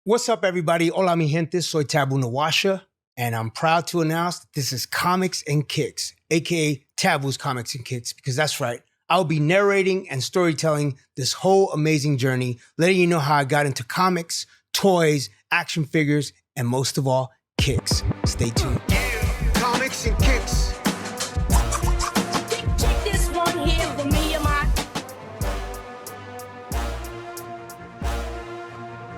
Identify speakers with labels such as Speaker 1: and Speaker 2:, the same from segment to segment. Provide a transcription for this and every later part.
Speaker 1: What's up, everybody? Hola, mi gente. Soy Taboo Nawasha, and I'm proud to announce that this is Comics and Kicks, aka Taboo's Comics and Kicks, because that's right. I'll be narrating and storytelling this whole amazing journey, letting you know how I got into comics, toys, action figures, and most of all, kicks. Stay tuned.
Speaker 2: Yeah, Comics and Kicks.
Speaker 3: Check this one here for me and my.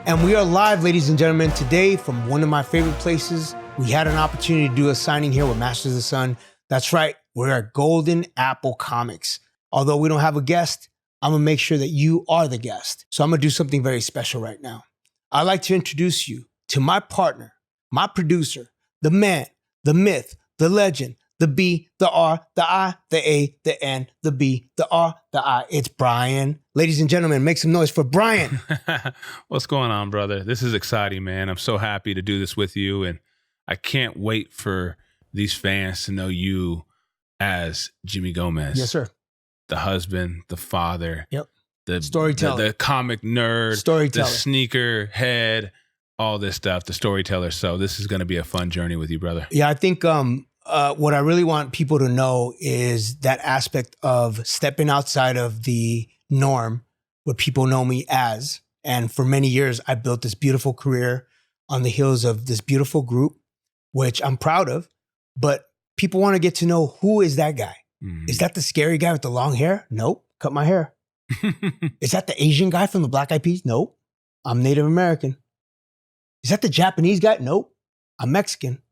Speaker 1: And we are live, ladies and gentlemen, today from one of my favorite places. We had an opportunity to do a signing here with Masters of the Sun. That's right, we're at Golden Apple Comics. Although we don't have a guest, I'm gonna make sure that you are the guest. So I'm gonna do something very special right now. I'd like to introduce you to my partner, my producer, the man, the myth, the legend, the B, the R, the I, the A, the N, the B, the R, the I. It's Brian. Ladies and gentlemen, make some noise for Brian.
Speaker 4: What's going on, brother? This is exciting, man. I'm so happy to do this with you, and I can't wait for these fans to know you as Jimmy Gomez.
Speaker 1: Yes, sir.
Speaker 4: The husband, the father,
Speaker 1: Yep.
Speaker 4: the
Speaker 1: Storyteller.
Speaker 4: the comic nerd,
Speaker 1: Storyteller.
Speaker 4: the sneaker head, all this stuff, the storyteller. So this is going to be a fun journey with you, brother.
Speaker 1: Yeah, I think what I really want people to know is that aspect of stepping outside of the norm, what people know me as. And for many years, I built this beautiful career on the heels of this beautiful group, which I'm proud of. But people want to get to know, who is that guy?
Speaker 4: Mhm.
Speaker 1: Is that the scary guy with the long hair? Nope. Cut my hair. Is that the Asian guy from the Black Eyed Peas? Nope. I'm Native American. Is that the Japanese guy? Nope. I'm Mexican.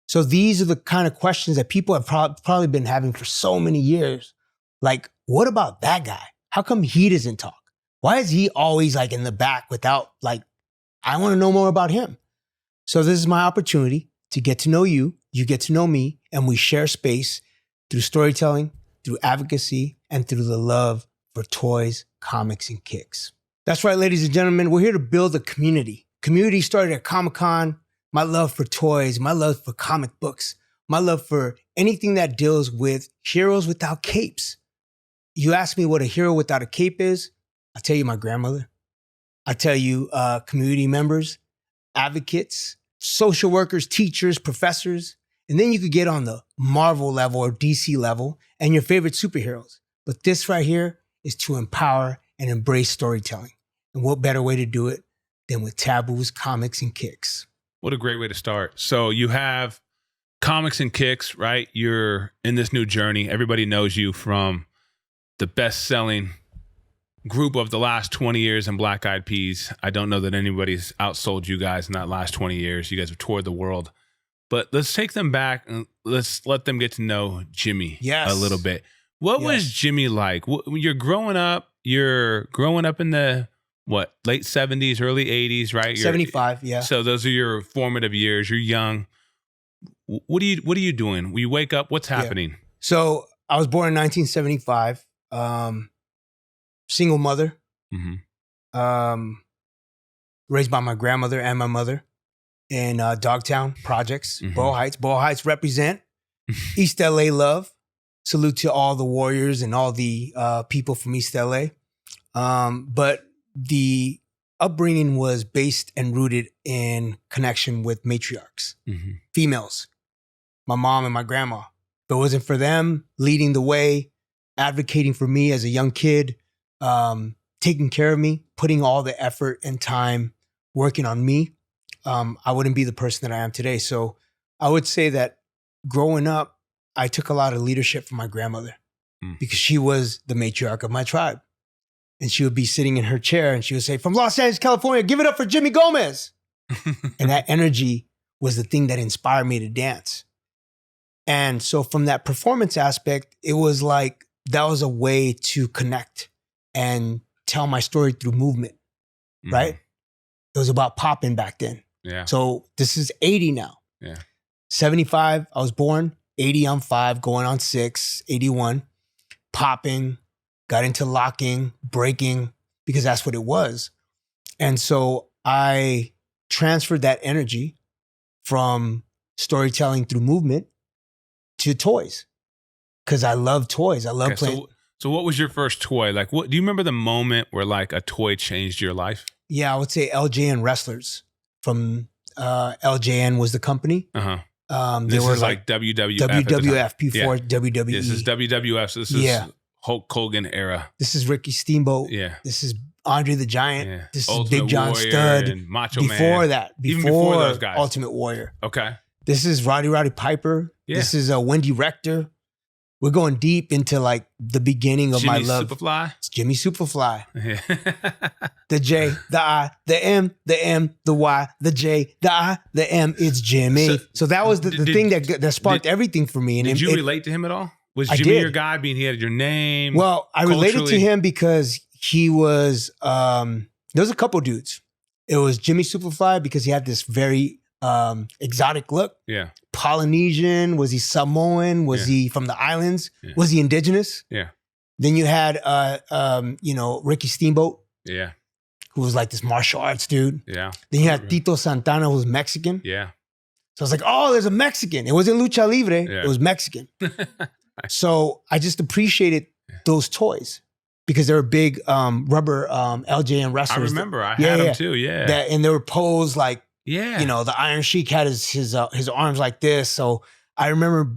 Speaker 1: So these are the kind of questions that people have probably been having for so many years. Like, what about that guy? How come he doesn't talk? Why is he always like in the back without like, I want to know more about him. So this is my opportunity to get to know you. You get to know me, and we share space through storytelling, through advocacy, and through the love for toys, comics, and kicks. That's right, ladies and gentlemen, we're here to build a community. Community started at Comic-Con. My love for toys, my love for comic books, my love for anything that deals with heroes without capes. You ask me what a hero without a cape is, I'll tell you my grandmother. I'll tell you community members, advocates, social workers, teachers, professors. And then you could get on the Marvel level or DC level and your favorite superheroes. But this right here is to empower and embrace storytelling. And what better way to do it than with Taboo's Comics and Kicks?
Speaker 4: What a great way to start. So you have Comics and Kicks, right? You're in this new journey. Everybody knows you from the best-selling group of the last 20 years in Black Eyed Peas. I don't know that anybody's outsold you guys in that last 20 years. You guys have toured the world. But let's take them back and let's let them get to know Jimmy a little bit. What was Jimmy like? You're growing up in the late 70s, early 80s, right?
Speaker 1: 75, yeah.
Speaker 4: So those are your formative years. You're young. What are you doing? When you wake up, what's happening?
Speaker 1: Yeah. So I was born in 1975. Single mother.
Speaker 4: Mm-hmm.
Speaker 1: Raised by my grandmother and my mother in Dogtown Projects,
Speaker 4: Mm-hmm.
Speaker 1: Borough Heights. Borough Heights represent. East LA love. Salute to all the warriors and all the people from East LA. But the upbringing was based and rooted in connection with matriarchs,
Speaker 4: Mm-hmm.
Speaker 1: females, my mom and my grandma. If it wasn't for them leading the way, advocating for me as a young kid, taking care of me, putting all the effort and time working on me, I wouldn't be the person that I am today. So I would say that growing up, I took a lot of leadership from my grandmother because she was the matriarch of my tribe. And she would be sitting in her chair and she would say, from Los Angeles, California, give it up for Jimmy Gomez. And that energy was the thing that inspired me to dance. And so from that performance aspect, it was like, that was a way to connect and tell my story through movement, right? It was about popping back then.
Speaker 4: Yeah.
Speaker 1: So this is 80 now.
Speaker 4: Yeah.
Speaker 1: 75, I was born. 80, I'm 5, going on 6, 81, popping. Got into locking, breaking, because that's what it was. And so I transferred that energy from storytelling through movement to toys. Because I love toys. I love playing.
Speaker 4: So what was your first toy? Like, what do you remember the moment where like a toy changed your life?
Speaker 1: Yeah, I would say LJ and Wrestlers. from LJN was the company. They
Speaker 4: This
Speaker 1: were
Speaker 4: is like WWF. at the time.
Speaker 1: WWF before WWE.
Speaker 4: This is WWF. So this is Hulk Hogan era.
Speaker 1: This is Ricky Steamboat.
Speaker 4: Yeah.
Speaker 1: This is Andre the Giant.
Speaker 4: Yeah.
Speaker 1: This
Speaker 4: Ultimate
Speaker 1: is Big John
Speaker 4: Warrior
Speaker 1: Studd.
Speaker 4: and Macho
Speaker 1: before
Speaker 4: Man.
Speaker 1: that,
Speaker 4: Even before those guys.
Speaker 1: Ultimate Warrior.
Speaker 4: Okay.
Speaker 1: This is Roddy Piper.
Speaker 4: Yeah.
Speaker 1: This is Wendy Rector. We're going deep into like the beginning of
Speaker 4: Jimmy
Speaker 1: my love.
Speaker 4: Superfly.
Speaker 1: It's Jimmy Superfly.
Speaker 4: Yeah.
Speaker 1: The J, the I, the M, the Y, the J, the I, the M. It's Jimmy. So that was the thing that sparked everything for me. And
Speaker 4: did you relate to him at all? Was
Speaker 1: I
Speaker 4: Jimmy
Speaker 1: did.
Speaker 4: your guy? Being he had your name.
Speaker 1: Well, I related to
Speaker 4: culturally?
Speaker 1: him because he was. There was a couple dudes. It was Jimmy Superfly because he had this very exotic look.
Speaker 4: Yeah.
Speaker 1: Polynesian? Was he Samoan? Was he from the islands?
Speaker 4: Yeah.
Speaker 1: Was he indigenous?
Speaker 4: Yeah.
Speaker 1: Then you had Ricky Steamboat,
Speaker 4: Yeah.
Speaker 1: who was like this martial arts dude.
Speaker 4: Yeah.
Speaker 1: Then you had Tito Santana, who was Mexican.
Speaker 4: Yeah.
Speaker 1: So I was like, oh, there's a Mexican. It wasn't Lucha Libre.
Speaker 4: Yeah.
Speaker 1: It was Mexican. So I just appreciated those toys because they were big rubber LJN
Speaker 4: I
Speaker 1: wrestlers.
Speaker 4: remember. I had them too. Yeah.
Speaker 1: And they were posed like,
Speaker 4: Yeah.
Speaker 1: the Iron Sheik had his arms like this. So I remember,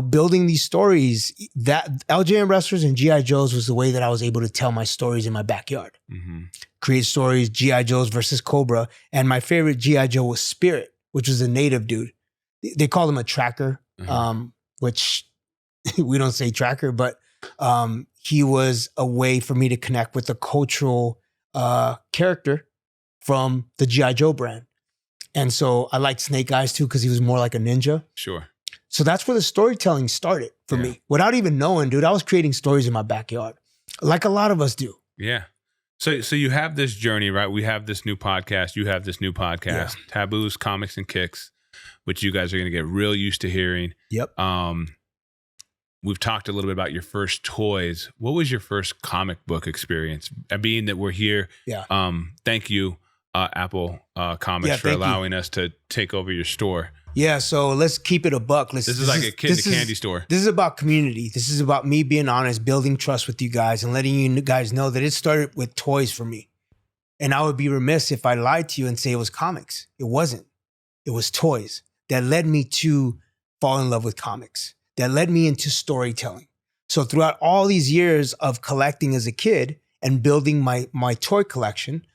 Speaker 1: building these stories. That LJN wrestlers and GI Joes was the way that I was able to tell my stories in my backyard.
Speaker 4: Mm-hmm.
Speaker 1: Create stories, GI Joes versus Cobra, and my favorite GI Joe was Spirit, which was a native dude. They called him a tracker, which we don't say tracker, but he was a way for me to connect with a cultural character from the GI Joe brand. And so I liked Snake Eyes too, because he was more like a ninja.
Speaker 4: Sure.
Speaker 1: So that's where the storytelling started for me. Without even knowing, dude, I was creating stories in my backyard, like a lot of us do.
Speaker 4: Yeah. So you have this journey, right? We have this new podcast. You have this new podcast, Taboos, Comics, and Kicks, which you guys are going to get real used to hearing.
Speaker 1: Yep.
Speaker 4: We've talked a little bit about your first toys. What was your first comic book experience? Being that we're here, thank you, Apple Comics, for allowing us to take over your store.
Speaker 1: Yeah, so let's keep it a buck.
Speaker 4: This is like a kid in a candy store.
Speaker 1: This is about community. This is about me being honest, building trust with you guys, and letting you guys know that it started with toys for me. And I would be remiss if I lied to you and say it was comics. It wasn't. It was toys that led me to fall in love with comics, that led me into storytelling. So throughout all these years of collecting as a kid and building my toy collection,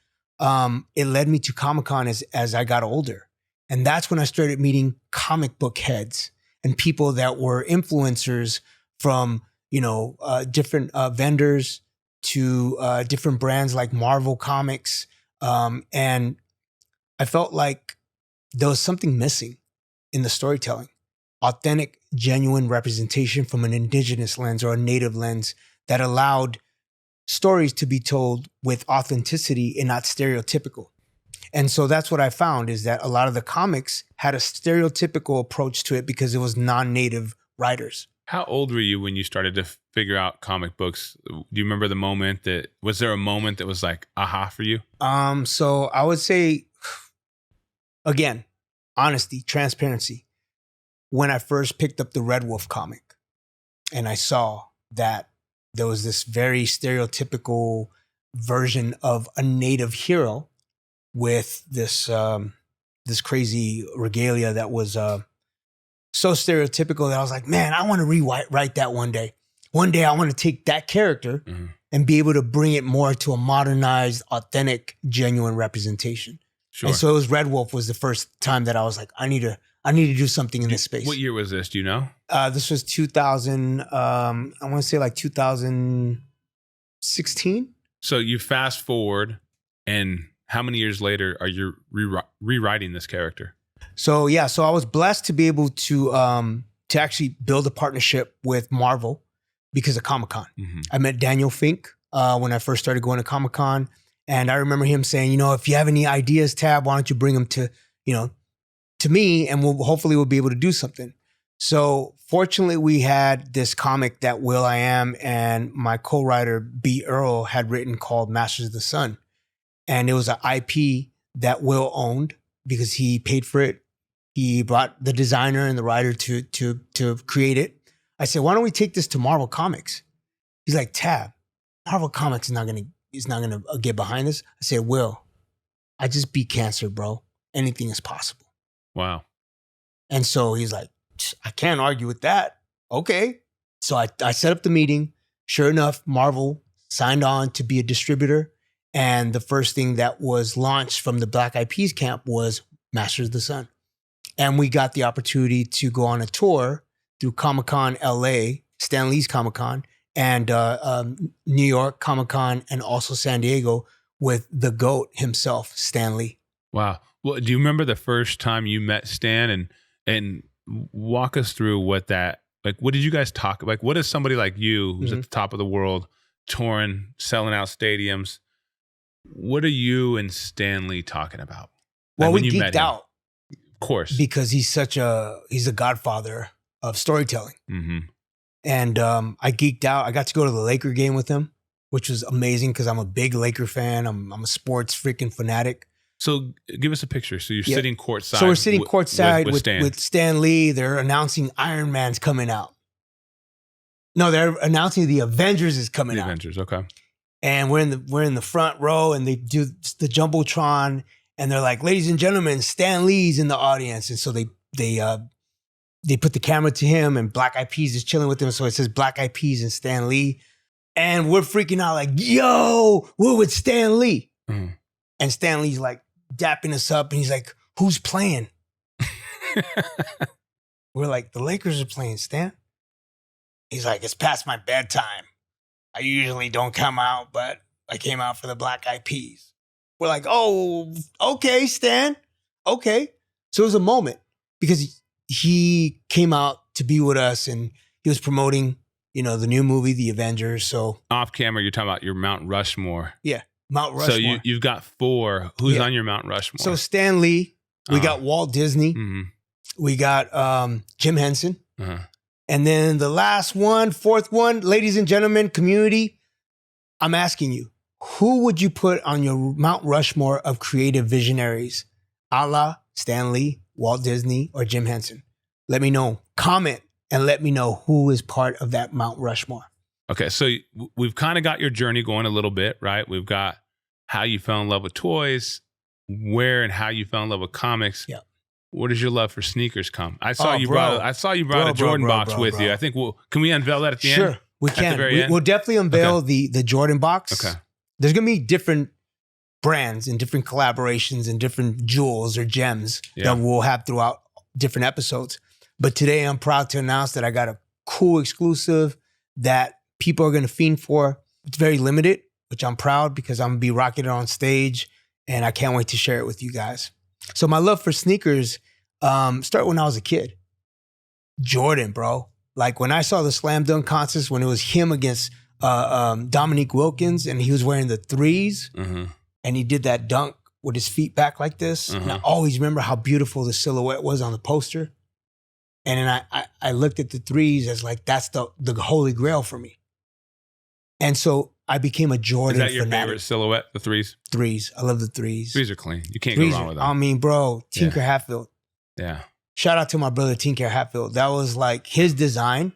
Speaker 1: it led me to Comic-Con as I got older. And that's when I started meeting comic book heads and people that were influencers from, different vendors to different brands like Marvel Comics. And I felt like there was something missing in the storytelling. Authentic, genuine representation from an indigenous lens or a native lens that allowed stories to be told with authenticity and not stereotypical. And so that's what I found, is that a lot of the comics had a stereotypical approach to it because it was non-native writers.
Speaker 4: How old were you when you started to figure out comic books? Do you remember the moment was there a moment that was like, aha for you?
Speaker 1: So I would say, again, honesty, transparency. When I first picked up the Red Wolf comic and I saw that there was this very stereotypical version of a native hero with this crazy regalia that was so stereotypical that I was like, man, I want to rewrite that one day. One day I want to take that character and be able to bring it more to a modernized, authentic, genuine representation.
Speaker 4: Sure.
Speaker 1: And so it was Red Wolf was the first time that I was like, I need to do something in this space.
Speaker 4: What year was this? Do you know?
Speaker 1: This was 2000. I want to say like 2016.
Speaker 4: So you fast forward, and how many years later are you rewriting this character?
Speaker 1: So yeah, so I was blessed to be able to actually build a partnership with Marvel because of Comic-Con. Mm-hmm. I met Daniel Fink when I first started going to Comic-Con, and I remember him saying, if you have any ideas, Tab, why don't you bring them to me, and we'll be able to do something. So fortunately, we had this comic that Will I Am and my co-writer B. Earl had written called Masters of the Sun. And it was an IP that Will owned because he paid for it. He brought the designer and the writer to create it. I said, why don't we take this to Marvel Comics? He's like, Tab, Marvel Comics is not gonna get behind this. I said, Will, I just beat cancer, bro. anything is possible.
Speaker 4: Wow.
Speaker 1: And so he's like, I can't argue with that. Okay. So I set up the meeting. Sure enough, Marvel signed on to be a distributor. And the first thing that was launched from the Black Eyed Peas camp was Masters of the Sun. And we got the opportunity to go on a tour through Comic-Con LA, Stan Lee's Comic-Con, and New York Comic-Con, and also San Diego with the GOAT himself, Stan Lee.
Speaker 4: Wow. Well, do you remember the first time you met Stan and walk us through what that, like, what did you guys talk about? Like, what is somebody like you who's at the top of the world, touring, selling out stadiums? What are you and Stan Lee talking about?
Speaker 1: Well,
Speaker 4: like
Speaker 1: we geeked out.
Speaker 4: Of course.
Speaker 1: Because he's a godfather of storytelling.
Speaker 4: Mm-hmm.
Speaker 1: And I geeked out. I got to go to the Laker game with him, which was amazing because I'm a big Laker fan. I'm a sports freaking fanatic.
Speaker 4: So give us a picture. So you're sitting courtside.
Speaker 1: So we're sitting courtside with Stan Lee. They're announcing Iron Man's coming out. No, they're announcing the Avengers is coming out.
Speaker 4: The Avengers, okay.
Speaker 1: And we're in the front row, and they do the Jumbotron, and they're like, ladies and gentlemen, Stan Lee's in the audience. And so they put the camera to him, and Black Eyed Peas is chilling with him. So it says Black Eyed Peas and Stan Lee. And we're freaking out like, yo, we're with Stan Lee.
Speaker 4: Mm.
Speaker 1: And Stan Lee's like dapping us up, and he's like, who's playing? We're like, the Lakers are playing, Stan. He's like, it's past my bedtime. I usually don't come out, but I came out for the Black Eyed Peas. We're like, oh, okay, Stan. Okay. So it was a moment because he came out to be with us, and he was promoting, the new movie, The Avengers. So
Speaker 4: off camera, you're talking about your Mount Rushmore.
Speaker 1: Yeah, Mount Rushmore.
Speaker 4: So you've got 4. Who's on your Mount Rushmore?
Speaker 1: So Stan Lee, we got Walt Disney, we got Jim Henson. And then the last one, fourth one, ladies and gentlemen, community, I'm asking you, who would you put on your Mount Rushmore of creative visionaries? A la Stan Lee, Walt Disney, or Jim Henson? Let me know. Comment and let me know who is part of that Mount Rushmore.
Speaker 4: Okay, so we've kind of got your journey going a little bit, right? We've got how you fell in love with toys, where and how you fell in love with comics.
Speaker 1: Yeah.
Speaker 4: Where does your love for sneakers come? I saw you brought a Jordan box with you. I think can we unveil that at the end?
Speaker 1: Sure, we can. We'll definitely unveil the Jordan box.
Speaker 4: Okay.
Speaker 1: There's going to be different brands and different collaborations and different jewels or gems that we'll have throughout different episodes. But today I'm proud to announce that I got a cool exclusive that people are going to fiend for. It's very limited, which I'm proud because I'm going to be rocking it on stage, and I can't wait to share it with you guys. So my love for sneakers started when I was a kid. Jordan, bro. Like when I saw the slam dunk contest when it was him against Dominique Wilkins, and he was wearing the 3s, and he did that dunk with his feet back like this. And I always remember how beautiful the silhouette was on the poster. And then I looked at the 3s as like, that's the holy grail for me. And so I became a Jordan fanatic.
Speaker 4: Is that your favorite silhouette, the 3s?
Speaker 1: 3s. I love the 3s.
Speaker 4: 3s are clean. You can't go wrong with them.
Speaker 1: I mean, bro, Tinker Hatfield.
Speaker 4: Yeah.
Speaker 1: Shout out to my brother, Tinker Hatfield. That was like his design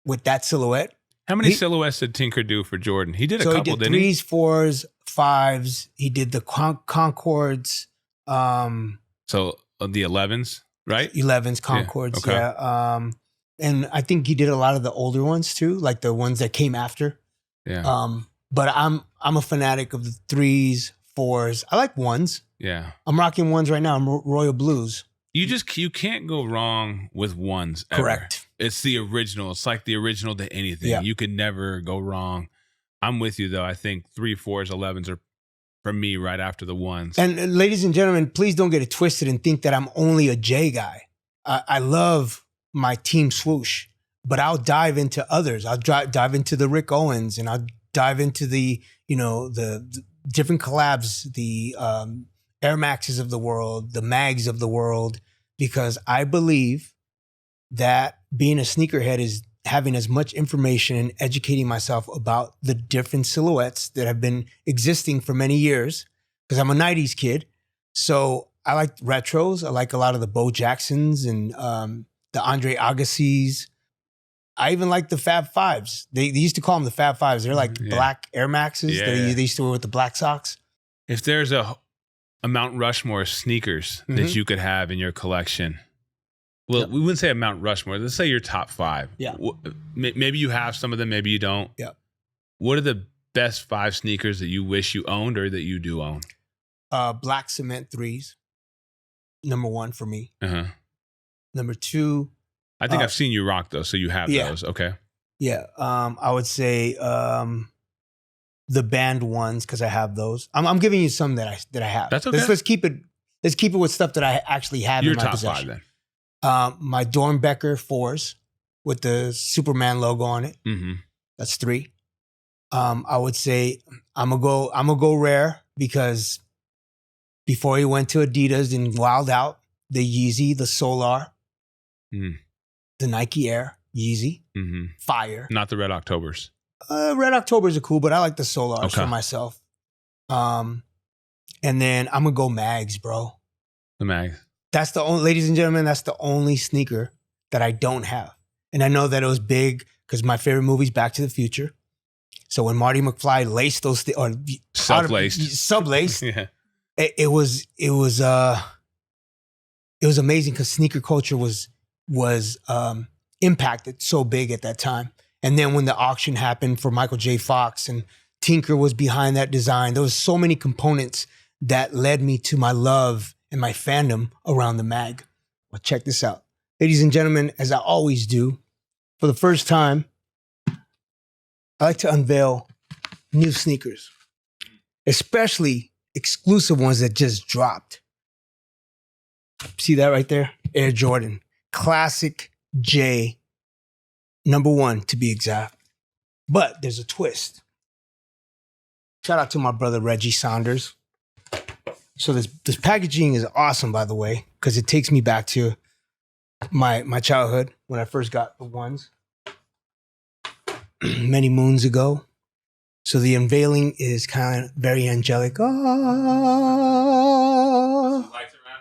Speaker 1: with that silhouette.
Speaker 4: How many silhouettes did Tinker do for Jordan? He did a couple, didn't he?
Speaker 1: 3s, 4s, 5s. He did the Concords.
Speaker 4: So the 11s, right?
Speaker 1: 11s, Concords, yeah. And I think he did a lot of the older ones too, like the ones that came after.
Speaker 4: Yeah.
Speaker 1: But I'm a fanatic of the 3s, 4s. I like 1s.
Speaker 4: Yeah.
Speaker 1: I'm rocking 1s right now. I'm Royal Blues.
Speaker 4: You can't go wrong with 1s ever.
Speaker 1: Correct.
Speaker 4: It's the original. It's like the original to anything.
Speaker 1: Yeah.
Speaker 4: You could never go wrong. I'm with you though. I think 3, 4s, 11s are for me right after the 1s.
Speaker 1: And ladies and gentlemen, please don't get it twisted and think that I'm only a J guy. I love my Team Swoosh, but I'll dive into others. I'll dive into the Rick Owens, and I'll dive into the different collabs, the Air Maxes of the world, the Mags of the world, because I believe that being a sneakerhead is having as much information and educating myself about the different silhouettes that have been existing for many years, because I'm a 90s kid. So I like retros. I like a lot of the Bo Jacksons and the Andre Agassi's. I even like the Fab Fives. They used to call them the Fab Fives. They're like black Air Maxes that they used to wear with the black socks.
Speaker 4: If there's a a Mount Rushmore of sneakers
Speaker 1: Mm-hmm.
Speaker 4: that you could have in your collection. Well, we wouldn't say a Mount Rushmore. Let's say your top 5.
Speaker 1: Yeah.
Speaker 4: Maybe you have some of them, maybe you don't.
Speaker 1: Yeah.
Speaker 4: What are the best 5 sneakers that you wish you owned or that you do own?
Speaker 1: Black cement 3s. Number 1 for me.
Speaker 4: Uh-huh.
Speaker 1: Number 2.
Speaker 4: I think I've seen you rock those, so you have those. Okay.
Speaker 1: Yeah. I would say the band ones because I have those. I'm giving you some that I have.
Speaker 4: That's okay.
Speaker 1: Let's keep it with stuff that I actually have
Speaker 4: Your
Speaker 1: in my
Speaker 4: top
Speaker 1: possession.
Speaker 4: 5 then.
Speaker 1: My Dornbecker 4s with the Superman logo on it.
Speaker 4: Mm-hmm.
Speaker 1: That's 3. I would say I'm gonna go rare because before he went to Adidas and Wild Out, the Yeezy, the Solar, the Nike Air, Yeezy, fire.
Speaker 4: Not the Red Octobers.
Speaker 1: Red Octobers are cool, but I like the Solars for myself. And then I'm gonna go Mags, bro.
Speaker 4: The Mag.
Speaker 1: That's the only, ladies and gentlemen, that's the only sneaker that I don't have. And I know that it was big because my favorite movie is Back to the Future. So when Marty McFly laced those or sublaced,
Speaker 4: Yeah.
Speaker 1: it was amazing because sneaker culture was impacted so big at that time. And then when the auction happened for Michael J. Fox and Tinker was behind that design, there was so many components that led me to my love and my fandom around the mag. Well, check this out. Ladies and gentlemen, as I always do, for the first time, I like to unveil new sneakers, especially exclusive ones that just dropped. See that right there? Air Jordan. Classic J, number 1 to be exact. But there's a twist. Shout out to my brother Reggie Saunders. So this packaging is awesome, by the way, because it takes me back to my childhood when I first got the ones many moons ago. So the unveiling is kind of very angelic.
Speaker 4: Lights around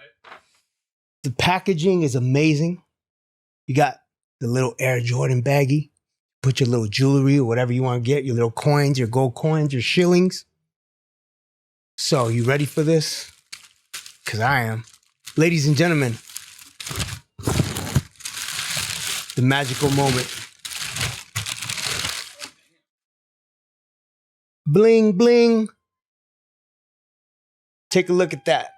Speaker 4: it.
Speaker 1: The packaging is amazing. You got the little Air Jordan baggie. Put your little jewelry or whatever you want to get, your little coins, your gold coins, your shillings. So, you ready for this? Because I am. Ladies and gentlemen, the magical moment. Bling, bling. Take a look at that.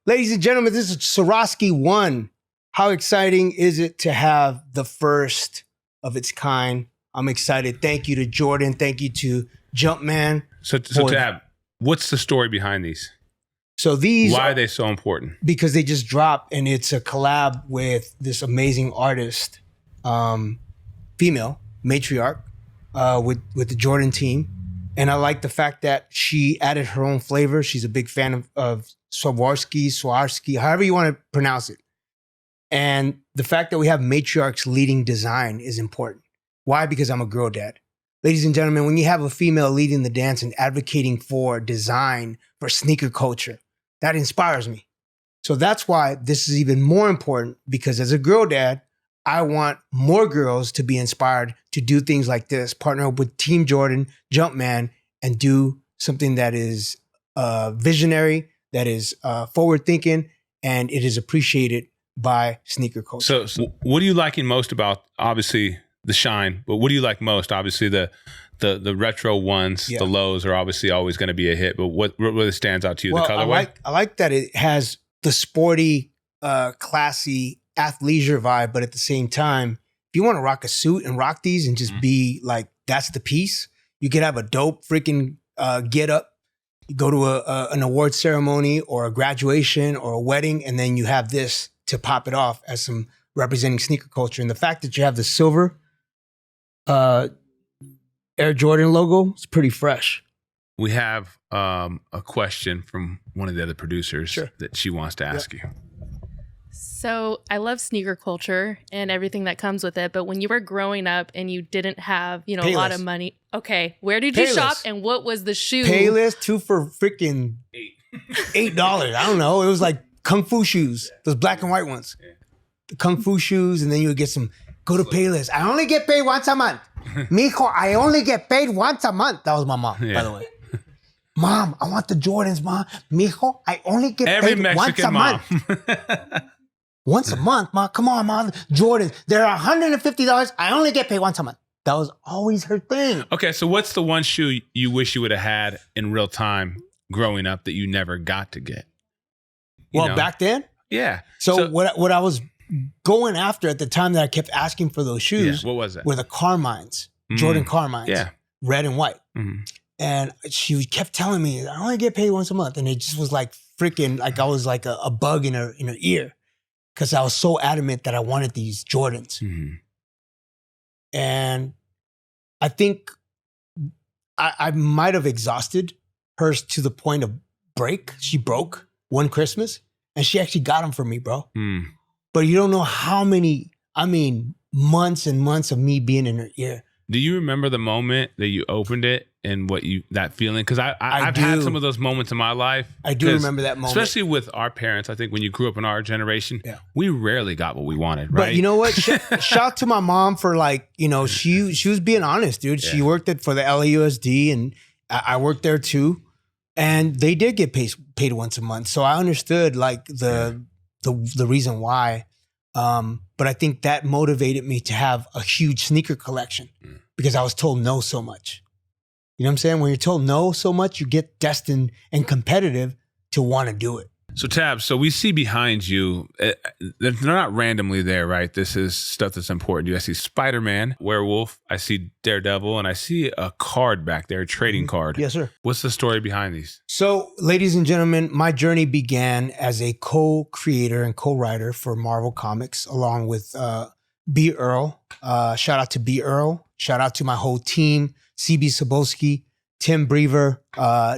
Speaker 1: Ladies and gentlemen, this is Swarovski 1. How exciting is it to have the first of its kind? I'm excited. Thank you to Jordan. Thank you to Jumpman.
Speaker 4: So Tab, what's the story behind these?
Speaker 1: So these
Speaker 4: Why are they so important?
Speaker 1: Because they just dropped and it's a collab with this amazing artist, female, matriarch, with the Jordan team. And I like the fact that she added her own flavor. She's a big fan of Swarovski, however you want to pronounce it. And the fact that we have matriarchs leading design is important. Why? Because I'm a girl dad. Ladies and gentlemen, when you have a female leading the dance and advocating for design, for sneaker culture, that inspires me. So that's why this is even more important, because as a girl dad, I want more girls to be inspired to do things like this, partner up with Team Jordan, Jumpman, and do something that is visionary, that is forward thinking, and it is appreciated by sneaker culture.
Speaker 4: So what are you liking most about, obviously, the shine, but what do you like most? Obviously, the retro ones, the lows are obviously always going to be a hit, but what really stands out to you?
Speaker 1: Well,
Speaker 4: the colorway?
Speaker 1: I like that it has the sporty, classy athleisure vibe, but at the same time, if you want to rock a suit and rock these and just be like, that's the piece, you could have a dope freaking get up. You go to an award ceremony or a graduation or a wedding, and then you have this to pop it off as some representing sneaker culture. And the fact that you have the silver Air Jordan logo, it's pretty fresh.
Speaker 4: We have a question from one of the other producers that she wants to ask you.
Speaker 5: So I love sneaker culture and everything that comes with it. But when you were growing up and you didn't have, a lot of money. Okay. Where did you shop and what was the shoe?
Speaker 1: Payless, 2 for freaking $8. I don't know. It was like Kung Fu shoes, those black and white ones. The Kung Fu shoes, and then you would get some, go to Payless. I only get paid once a month. Mijo, I only get paid once a month. That was my mom, by the way. Mom, I want the Jordans, Mom. Mijo, I only get
Speaker 4: Every
Speaker 1: paid
Speaker 4: Mexican
Speaker 1: once a month. Once a month, Mom. Come on, Mom. Jordans, they're $150. I only get paid once a month. That was always her thing.
Speaker 4: Okay, so what's the one shoe you wish you would have had in real time growing up that you never got to get?
Speaker 1: Back then?
Speaker 4: Yeah.
Speaker 1: So what I was going after at the time that I kept asking for those shoes,
Speaker 4: what was it?
Speaker 1: Were the Carmines, Jordan Carmines, red and white.
Speaker 4: Mm-hmm.
Speaker 1: And she kept telling me, I only get paid once a month. And it just was like freaking, like I was like a bug in her ear because I was so adamant that I wanted these Jordans.
Speaker 4: Mm-hmm.
Speaker 1: And I think I might have exhausted hers to the point of break. She broke one Christmas and she actually got them for me, bro.
Speaker 4: Mm.
Speaker 1: But you don't know how many, months and months of me being in her ear.
Speaker 4: Do you remember the moment that you opened it and that feeling? Because I've had some of those moments in my life.
Speaker 1: I do remember that moment.
Speaker 4: Especially with our parents. I think when you grew up in our generation, we rarely got what we wanted, right?
Speaker 1: But you know what? Shout out to my mom for she was being honest, dude. Yeah. She worked for the LAUSD and I worked there too. And they did get paid once a month. So I understood the reason why. But I think that motivated me to have a huge sneaker collection because I was told no so much. You know what I'm saying? When you're told no so much, you get destined and competitive to want to do it.
Speaker 4: So Tab, so we see behind you, they're not randomly there, right? This is stuff that's important to you. I see Spider-Man, Werewolf, I see Daredevil, and I see a card back there, a trading card.
Speaker 1: Yes, sir.
Speaker 4: What's the story behind these?
Speaker 1: So, ladies and gentlemen, my journey began as a co-creator and co-writer for Marvel Comics, along with B. Earl. Shout out to B. Earl. Shout out to my whole team, CB Sobolski, Tim Brever,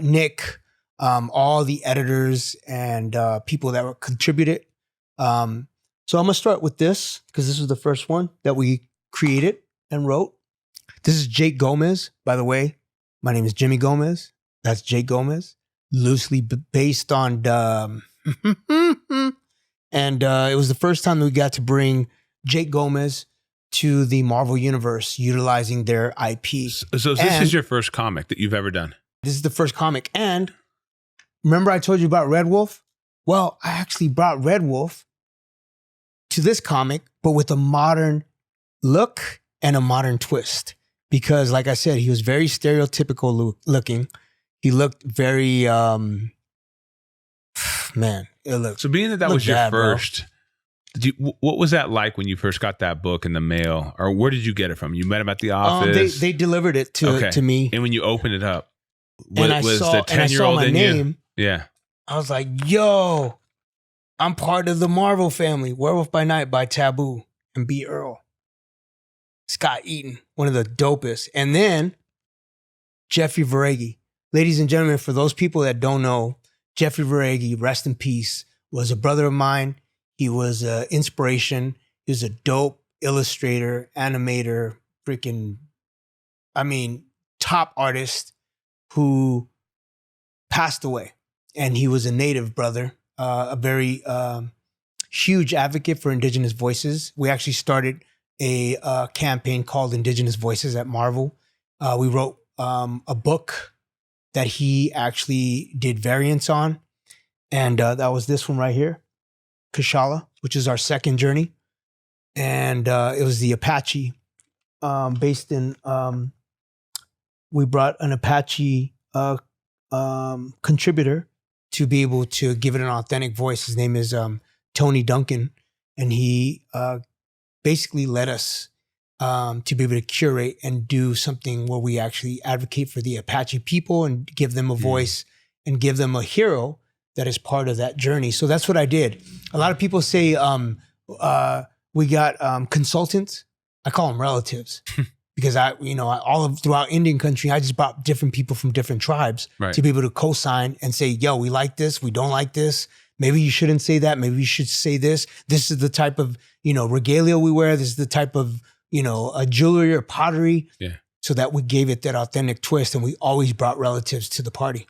Speaker 1: Nick, all the editors and people that were contributed. So I'm gonna start with this because this was the first one that we created and wrote. This is Jake Gomez, by the way. My name is Jimmy Gomez. That's Jake Gomez, loosely based on and it was the first time that we got to bring Jake Gomez to the Marvel Universe utilizing their IP.
Speaker 4: So this is your first comic that you've ever done?
Speaker 1: This is the first comic. And remember I told you about Red Wolf? Well, I actually brought Red Wolf to this comic, but with a modern look and a modern twist. Because like I said, he was very stereotypical looking. He looked very, it looked.
Speaker 4: So being that was your first, what was that like when you first got that book in the mail? Or where did you get it from? You met him at the office?
Speaker 1: They delivered it to me.
Speaker 4: And when you opened it up,
Speaker 1: was the 10-year-old in you?
Speaker 4: Yeah.
Speaker 1: I was like, yo, I'm part of the Marvel family. Werewolf by Night by Taboo and B. Earl. Scott Eaton, one of the dopest. And then Jeffrey Verhage. Ladies and gentlemen, for those people that don't know, Jeffrey Verhage, rest in peace, was a brother of mine. He was an inspiration. He was a dope illustrator, animator, top artist who passed away. And he was a native brother, a very huge advocate for Indigenous voices. We actually started a campaign called Indigenous Voices at Marvel. We wrote a book that he actually did variants on. And that was this one right here, Kashala, which is our second journey. And it was the Apache based in, we brought an Apache contributor to be able to give it an authentic voice. His name is Tony Duncan. And he basically led us to be able to curate and do something where we actually advocate for the Apache people and give them a voice and give them a hero that is part of that journey. So that's what I did. A lot of people say we got consultants. I call them relatives because throughout Indian country, I just brought different people from different tribes to be able to co-sign and say, yo, we like this, we don't like this. Maybe you shouldn't say that. Maybe you should say this. This is the type of, regalia we wear. This is the type of, a jewelry or pottery. Yeah. So that we gave it that authentic twist, and we always brought relatives to the party.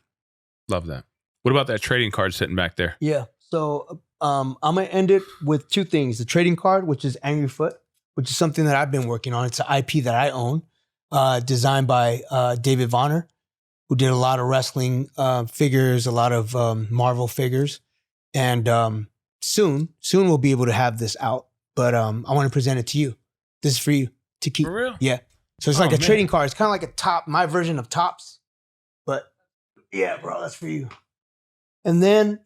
Speaker 4: Love that. What about that trading card sitting back there?
Speaker 1: Yeah. So I'm going to end it with two things. The trading card, which is Angry Foot, which is something that I've been working on. It's an IP that I own, designed by David Vonner. who did a lot of wrestling figures, a lot of Marvel figures. And soon we'll be able to have this out. But I want to present it to you. This is for you to keep.
Speaker 4: For real?
Speaker 1: Yeah. So it's like a trading card. It's kind of like a top, my version of Tops. But yeah, bro, that's for you. And then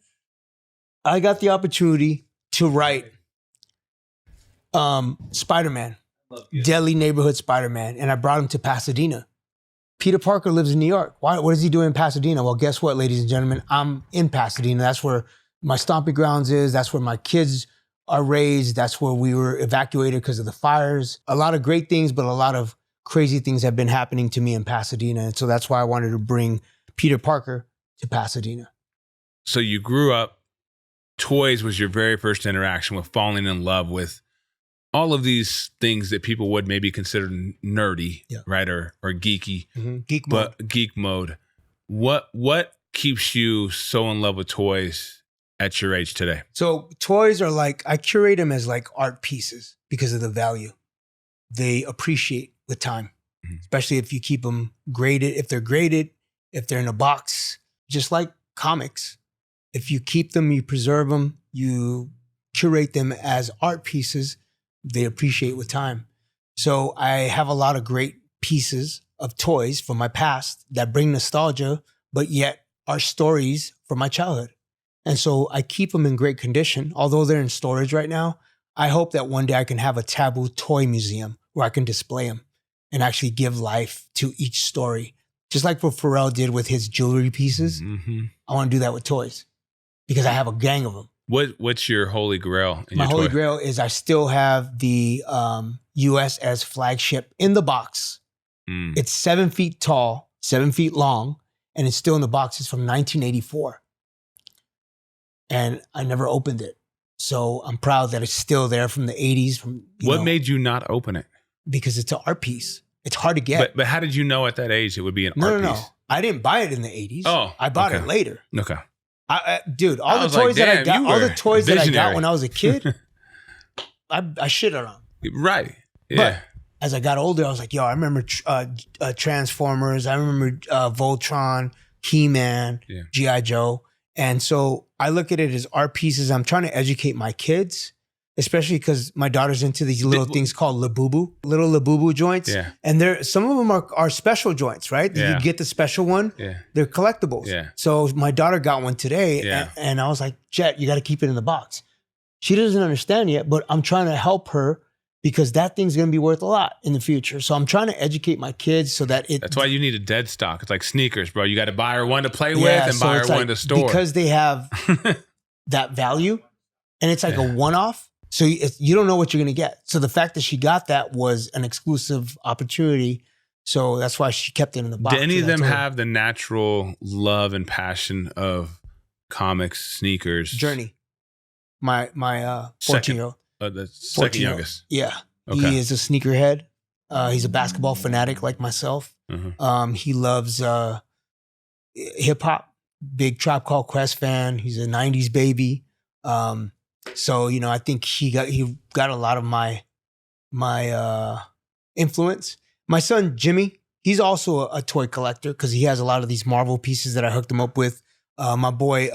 Speaker 1: I got the opportunity to write Spider-Man, Deadly Neighborhood Spider-Man, and I brought him to Pasadena. Peter Parker lives in New York. What does he do in Pasadena? Well, guess what, ladies and gentlemen? I'm in Pasadena. That's where my stomping grounds is. That's where my kids are raised. That's where we were evacuated because of the fires. A lot of great things, but a lot of crazy things have been happening to me in Pasadena. And so that's why I wanted to bring Peter Parker to Pasadena.
Speaker 4: So you grew up, toys was your very first interaction with falling in love with all of these things that people would maybe consider nerdy, right? Or geeky,
Speaker 1: geek mode.
Speaker 4: But geek mode. What keeps you so in love with toys at your age today?
Speaker 1: So toys are like, I curate them as like art pieces because of the value. They appreciate with time, especially if you keep them graded, if they're in a box, just like comics. If you keep them, you preserve them, you curate them as art pieces, they appreciate with time. So I have a lot of great pieces of toys from my past that bring nostalgia, but yet are stories from my childhood. And so I keep them in great condition. Although they're in storage right now, I hope that one day I can have a Taboo toy museum where I can display them and actually give life to each story. Just like what Pharrell did with his jewelry pieces. I want to do that with toys because I have a gang of them.
Speaker 4: What's your holy grail in
Speaker 1: My
Speaker 4: your
Speaker 1: holy
Speaker 4: toy?
Speaker 1: grail is I still have the USS flagship in the box. It's 7 feet tall, 7 feet long, and it's still in the box. It's from 1984. And I never opened it. So I'm proud that it's still there from the 80s.
Speaker 4: What made you not open it?
Speaker 1: Because it's an art piece. It's hard to get.
Speaker 4: But how did you know at that age it would be an art piece? No.
Speaker 1: I didn't buy it in the 80s.
Speaker 4: Oh,
Speaker 1: I bought it later.
Speaker 4: Okay.
Speaker 1: Dude, all the toys that I got when I was a kid, I shit on them.
Speaker 4: Right. Yeah.
Speaker 1: But as I got older, I was like, yo, I remember Transformers. I remember Voltron, He-Man, G.I. Joe. And so I look at it as art pieces. I'm trying to educate my kids, especially because my daughter's into these little things called little Labubu joints. Yeah. And some of them are special joints, right? Yeah. You get the special one. Yeah. They're collectibles. Yeah. So my daughter got one today and I was like, Jet, you got to keep it in the box. She doesn't understand yet, but I'm trying to help her because that thing's going to be worth a lot in the future. So I'm trying to educate my kids so that
Speaker 4: That's why you need a dead stock. It's like sneakers, bro. You got to buy her one to play with and buy her one to store.
Speaker 1: Because they have that value and it's like a one-off. So you don't know what you're going to get. So the fact that she got that was an exclusive opportunity. So that's why she kept it in the box.
Speaker 4: Do any of them have the natural love and passion of comics, sneakers?
Speaker 1: Journey. My 14-year-old.
Speaker 4: The second youngest.
Speaker 1: Yeah. Okay. He is a sneakerhead. He's a basketball fanatic like myself. He loves hip hop. Big Tribe Called Quest fan. He's a 90s baby. So, I think he got a lot of my influence. My son, Jimmy, he's also a toy collector because he has a lot of these Marvel pieces that I hooked him up with. My boy,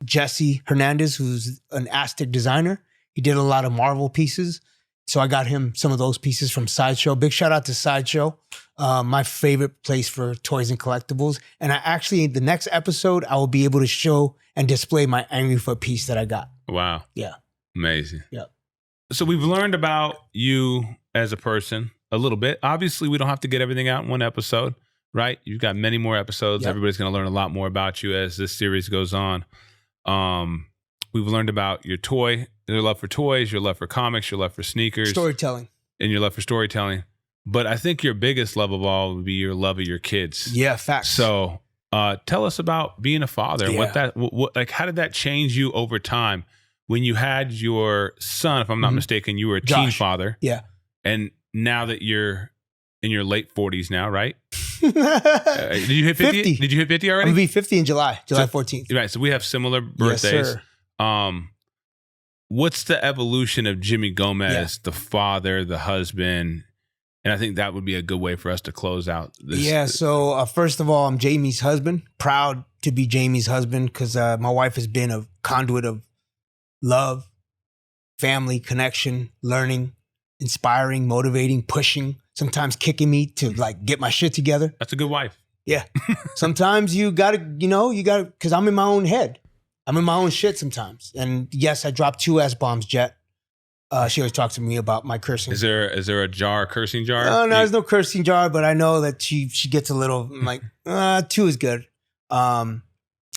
Speaker 1: Jesse Hernandez, who's an Aztec designer. He did a lot of Marvel pieces. So I got him some of those pieces from Sideshow. Big shout out to Sideshow, my favorite place for toys and collectibles. And the next episode, I will be able to show and display my Angry Foot piece that I got.
Speaker 4: Wow.
Speaker 1: Yeah.
Speaker 4: Amazing.
Speaker 1: Yeah.
Speaker 4: So we've learned about you as a person a little bit. Obviously, we don't have to get everything out in one episode, right? You've got many more episodes. Yep. Everybody's going to learn a lot more about you as this series goes on. We've learned about your love for toys, your love for comics, your love for sneakers.
Speaker 1: Storytelling.
Speaker 4: And your love for storytelling. But I think your biggest love of all would be your love of your kids.
Speaker 1: Yeah, facts.
Speaker 4: So tell us about being a father. Yeah. How did that change you over time? When you had your son, if I'm not mistaken, you were a teen father.
Speaker 1: Yeah.
Speaker 4: And now that you're in your late 40s now, right? Did you hit 50?
Speaker 1: 50.
Speaker 4: Did you hit 50 already?
Speaker 1: I'm going to be 50 in July 14th.
Speaker 4: Right. So we have similar birthdays. Yes, sir. What's the evolution of Jimmy Gomez, the father, the husband, And I think that would be a good way for us to close out this.
Speaker 1: Yeah. So first of all, I'm Jamie's husband. Proud to be Jamie's husband because my wife has been a conduit of love, family, connection, learning, inspiring, motivating, pushing, sometimes kicking me to like get my shit together.
Speaker 4: That's a good wife.
Speaker 1: Yeah. Sometimes you gotta, because I'm in my own head. I'm in my own shit sometimes. And yes, I dropped 2 S-bombs, Jet. She always talks to me about my cursing.
Speaker 4: Is there a cursing jar?
Speaker 1: No, there's no cursing jar, but I know that she gets a little, I'm like, 2 is good. I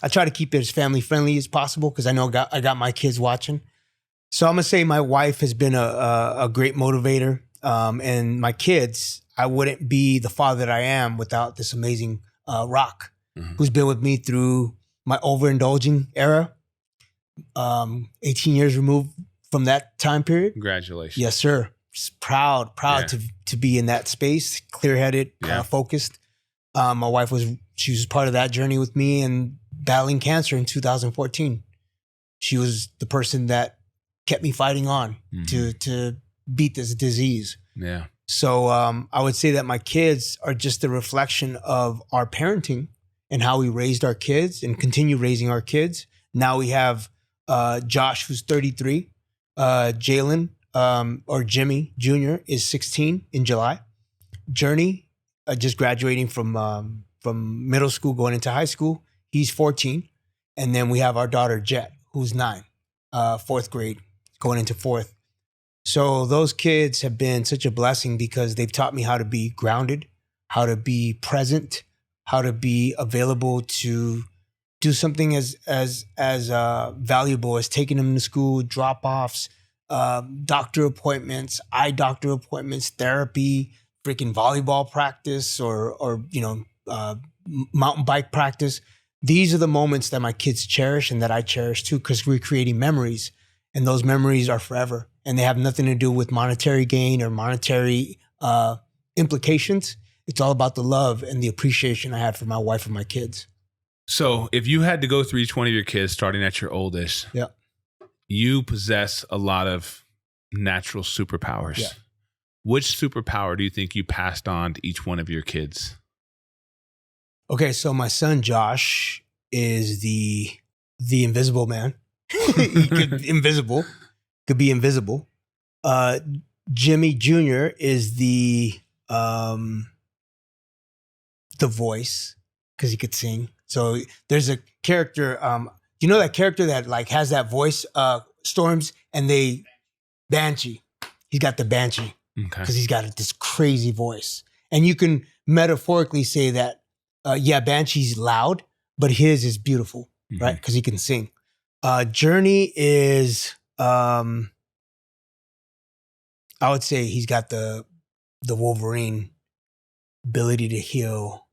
Speaker 1: try to keep it as family friendly as possible because I know I got my kids watching. So I'm gonna say my wife has been a great motivator, and my kids. I wouldn't be the father that I am without this amazing rock, who's been with me through my overindulging era. 18 years removed from that time period.
Speaker 4: Congratulations.
Speaker 1: Yes, sir. Just proud to be in that space, clear-headed, focused. My wife she was part of that journey with me and battling cancer in 2014. She was the person that kept me fighting on to beat this disease.
Speaker 4: Yeah.
Speaker 1: So I would say that my kids are just a reflection of our parenting and how we raised our kids and continue raising our kids. Now we have Josh, who's 33. Jalen, or Jimmy Jr. is 16 in July. Journey, just graduating from middle school, going into high school. He's 14. And then we have our daughter, Jet, who's 9, 4th grade, going into 4th. So those kids have been such a blessing because they've taught me how to be grounded, how to be present, how to be available to do something as valuable as taking them to school, drop-offs, doctor appointments, eye doctor appointments, therapy, freaking volleyball practice, or mountain bike practice. These are the moments that my kids cherish and that I cherish too, because we're creating memories, and those memories are forever, and they have nothing to do with monetary gain or monetary implications. It's all about the love and the appreciation I have for my wife and my kids.
Speaker 4: So if you had to go through each one of your kids, starting at your oldest, you possess a lot of natural superpowers. Yeah. Which superpower do you think you passed on to each one of your kids?
Speaker 1: Okay, so my son Josh is the invisible man. He could be invisible. Jimmy Jr. is the voice because he could sing. So there's a character, that character that like has that voice, Storms, and Banshee. He's got the Banshee because he's got this crazy voice. And you can metaphorically say that, Banshee's loud, but his is beautiful, right? Because he can sing. Journey is, I would say he's got the Wolverine ability to heal.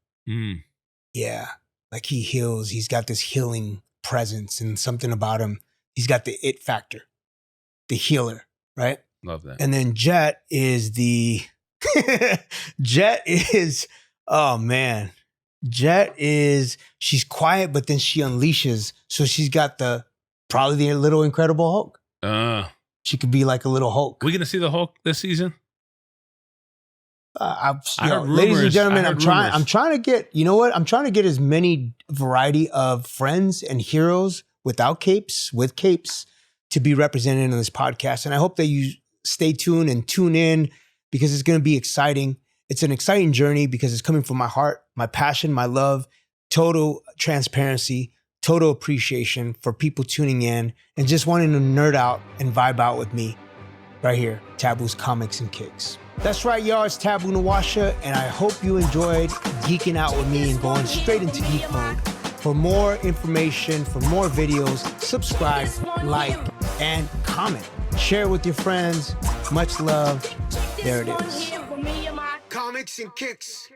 Speaker 1: Yeah. Like he heals. He's got this healing presence and something about him. He's got the it factor, the healer, right?
Speaker 4: Love that.
Speaker 1: And then Jet is oh man. Jet is, she's quiet, but then she unleashes. So she's got probably the little Incredible Hulk. She could be like a little Hulk.
Speaker 4: We going to see the Hulk this season?
Speaker 1: Ladies and gentlemen, I'm trying to get, I'm trying to get as many variety of friends and heroes without capes, with capes, to be represented in this podcast. And I hope that you stay tuned and tune in because it's going to be exciting. It's an exciting journey because it's coming from my heart, my passion, my love, total transparency, total appreciation for people tuning in and just wanting to nerd out and vibe out with me right here, Taboo's Comics and Kicks. That's right, y'all. It's Taboo Nawasha, and I hope you enjoyed geeking out with me and going straight into geek mode. For more information, for more videos, subscribe, like, and comment. Share with your friends. Much love. There it is.
Speaker 2: Comics and Kicks.